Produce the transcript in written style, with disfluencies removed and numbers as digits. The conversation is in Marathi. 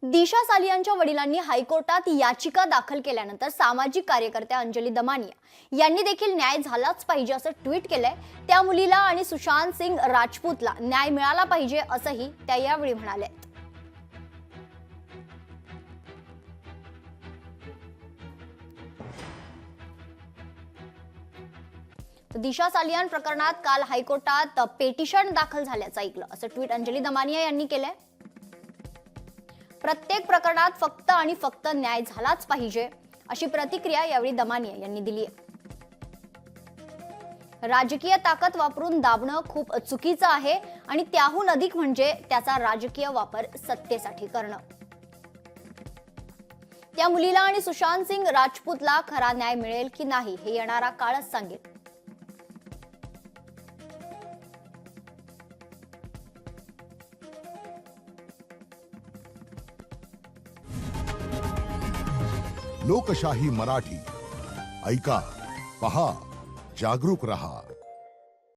दिशा सालियांच्या वडिलांनी हायकोर्टात याचिका दाखल केल्यानंतर सामाजिक कार्यकर्त्या अंजली दमानिया यांनी देखील न्याय झालाच पाहिजे असं ट्विट केलंय। त्या मुलीला आणि सुशांत सिंग राजपूतला न्याय मिळाला पाहिजे असंही त्या यावेळी म्हणाल्या। दिशा सालियान प्रकरणात काल हायकोर्टात पेटिशन दाखल झाल्याचं ऐकलं असं ट्विट अंजली दमानिया यांनी केलंय। प्रत्येक प्रकरणात फक्त आणि फक्त न्याय झालाच पाहिजे अशी प्रतिक्रिया यावेळी दमानिया यांनी दिली आहे। राजकीय ताकद वापरून दाबणं खूप चुकीचं आहे आणि त्याहून अधिक म्हणजे त्याचा राजकीय वापर सत्तेसाठी करणं। त्या मुलीला आणि सुशांत सिंग राजपूतला खरा न्याय मिळेल की नाही हे येणारा काळच सांगेल। लोकशाही मराठी ऐका, पहा, जागरूक रहा।